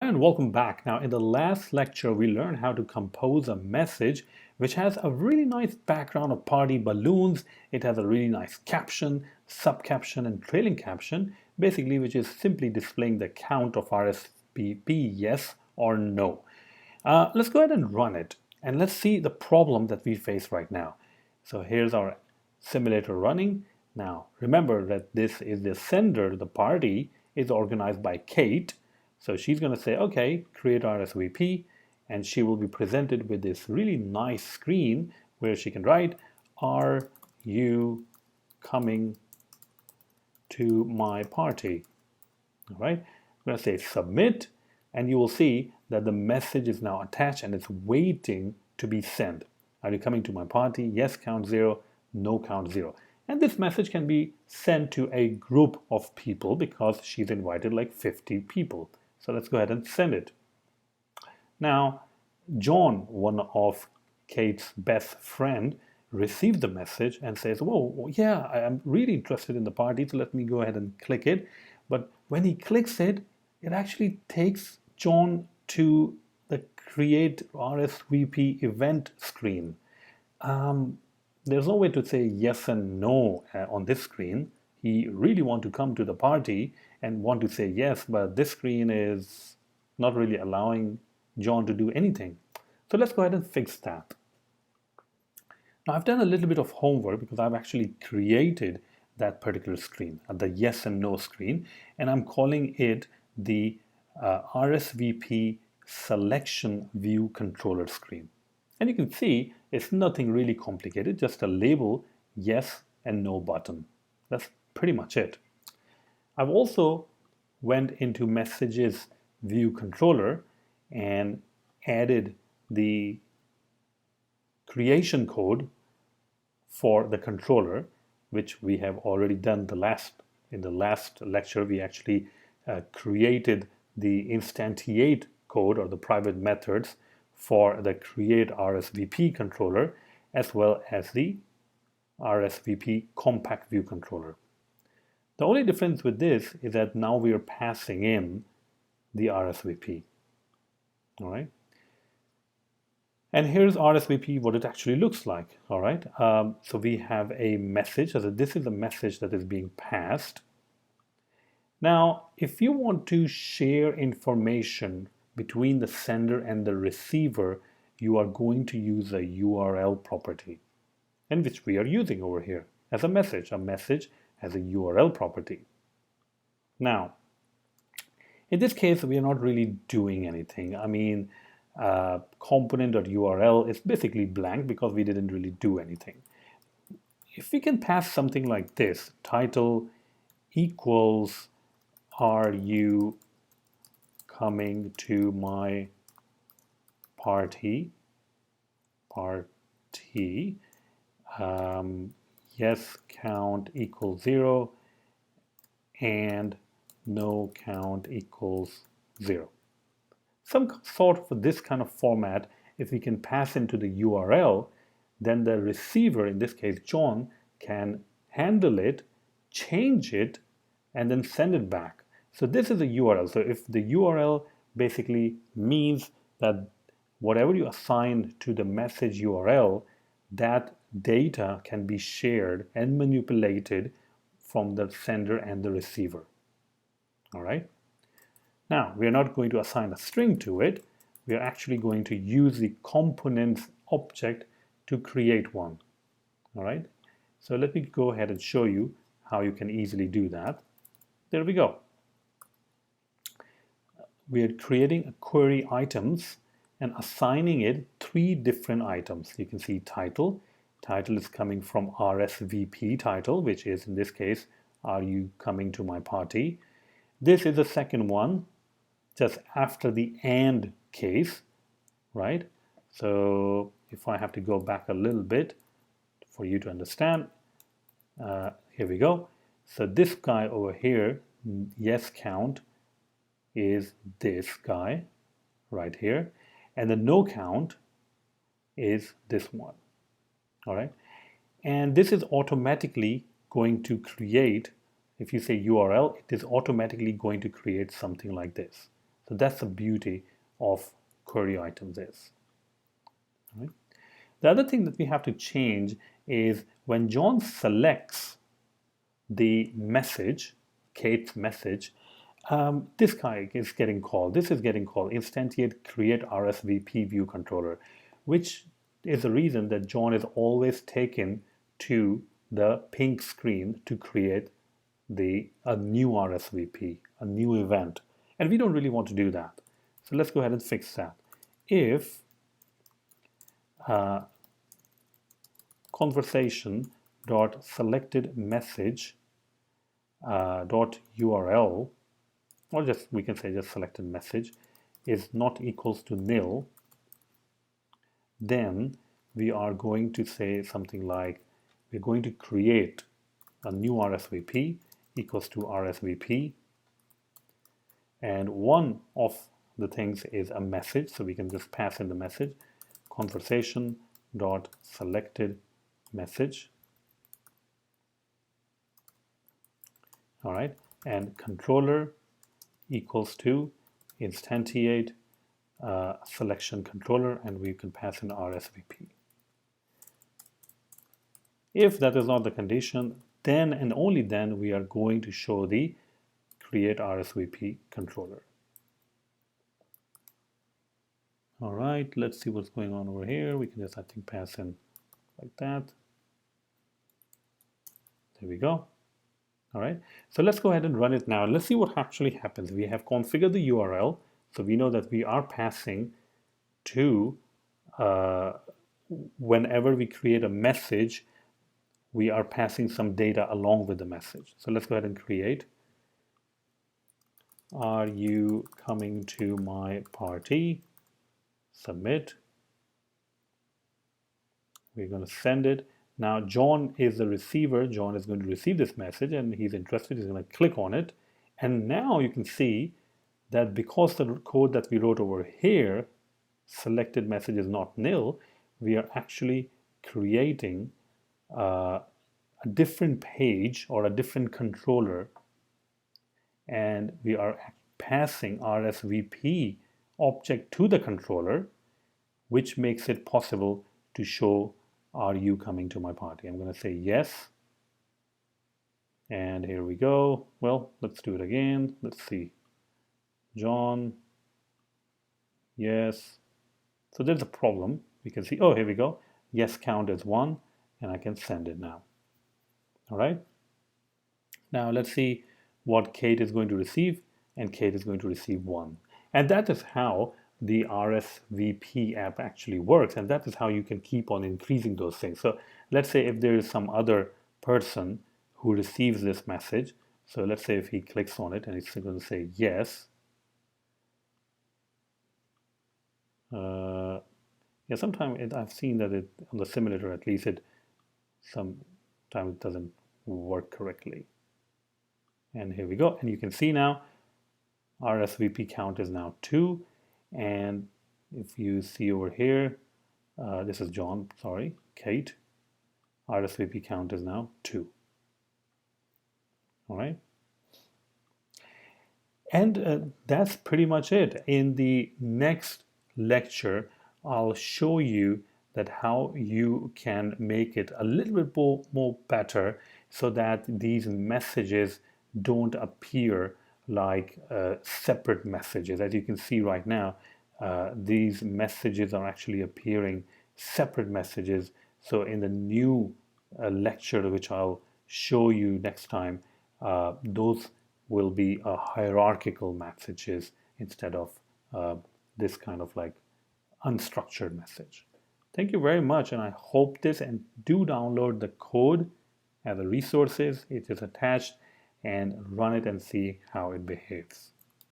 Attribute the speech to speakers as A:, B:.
A: And welcome back. Now, in the last lecture, we learned how to compose a message which has a really nice background of party balloons. It has a really nice caption, subcaption, and trailing caption, basically, which is simply displaying the count of RSVP, yes or no. Let's go ahead and run it, and let's see the problem that we face right now. So here's our simulator running. Now, remember that this is the sender, the party is organized by Kate. So she's going to say, okay, create RSVP, and she will be presented with this really nice screen where she can write, are you coming to my party? All right, I'm going to say submit, and you will see that the message is now attached and it's waiting to be sent. Are you coming to my party? Yes, count 0, no, count 0. And this message can be sent to a group of people because she's invited like 50 people. So let's go ahead and send it. Now, John, one of Kate's best friend, receives the message and says, whoa, yeah, I am really interested in the party, so let me go ahead and click it. But when he clicks it, it actually takes John to the Create RSVP event screen. There's no way to say yes and no on this screen. He really wants to come to the party and want to say yes, but this screen is not really allowing John to do anything. So let's go ahead and fix that. Now I've done a little bit of homework because I've actually created that particular screen, the yes and no screen, and I'm calling it the RSVP selection view controller screen. And you can see it's nothing really complicated, just a label, yes and no button. That's pretty much it. I've also went into messages view controller and added the creation code for the controller, which we have already done in the last lecture. We actually created the instantiate code or the private methods for the create RSVP controller as well as the RSVP compact view controller. The only difference with this is that now we are passing in the RSVP. All right. And here's RSVP, what it actually looks like. All right. So we have a message. So this is a message that is being passed. Now, if you want to share information between the sender and the receiver, you are going to use a URL property, and which we are using over here as a message. A message has a URL property. Now, in this case, we are not really doing anything. I mean, component.url is basically blank because we didn't really do anything. If we can pass something like this, title equals, are you coming to my party? Yes count equals 0 and no count equals 0. Some sort of this kind of format, if we can pass into the URL, then the receiver, in this case John, can handle it, change it, and then send it back. So this is a URL. So if the URL basically means that whatever you assigned to the message URL, that data can be shared and manipulated from the sender and the receiver. All right. Now, we are not going to assign a string to it. We are actually going to use the components object to create one. All right. So let me go ahead and show you how you can easily do that. There we go. We are creating a query items and assigning it 3 different items. You can see title. Title is coming from RSVP title, which is in this case, are you coming to my party? This is the second one, just after the and case, right? So if I have to go back a little bit for you to understand, here we go. So this guy over here, yes count, is this guy right here, and the no count is this one. All right, and this is automatically going to create, if you say URL, it is automatically going to create something like this. So that's the beauty of query items is. Right? The other thing that we have to change is when John selects the message, Kate's message, this guy is getting called. This is getting called instantiate create RSVP view controller, which is the reason that John is always taken to the pink screen to create a new RSVP, a new event. And we don't really want to do that. So let's go ahead and fix that. If conversation dot selected message dot URL, or just we can say just selected message, is not equals to nil, then we are going to say something like we're going to create a new RSVP equals to RSVP, and one of the things is a message, so we can just pass in the message conversation dot selected message. All right, and controller equals to instantiate selection controller, and we can pass in RSVP. If that is not the condition, then and only then we are going to show the create RSVP controller. All right, let's see what's going on over here. We can just, I think, pass in like that. There we go. All right, so let's go ahead and run it now. Let's see what actually happens. We have configured the URL, so we know that we are passing to, whenever we create a message, we are passing some data along with the message. So let's go ahead and create. Are you coming to my party? Submit. We're going to send it. Now John is the receiver. John is going to receive this message and he's interested. He's going to click on it. And now you can see that because the code that we wrote over here, selected message is not nil, we are actually creating a different page or a different controller, and we are passing RSVP object to the controller, which makes it possible to show, are you coming to my party? I'm going to say yes. And here we go. Well, let's do it again. Let's see. John. Yes. So there's a problem. We can see, oh, here we go. Yes count is 1, and I can send it now. All right. Now let's see what Kate is going to receive, and Kate is going to receive 1. And that is how the RSVP app actually works, and that is how you can keep on increasing those things. So let's say if there is some other person who receives this message, so let's say if he clicks on it and it's going to say yes. Yeah, sometimes I've seen that it on the simulator at least sometimes it doesn't work correctly. And here we go, and you can see now RSVP count is now 2, and if you see over here, this is John, sorry, Kate, RSVP count is now 2. All right, and that's pretty much it. In the next lecture, I'll show you that how you can make it a little bit more better so that these messages don't appear like separate messages. As you can see right now, these messages are actually appearing separate messages. So in the new lecture, which I'll show you next time, those will be hierarchical messages instead of this kind of like unstructured message. Thank you very much, and I hope this, and do download the code as a resources. It is attached, and run it and see how it behaves.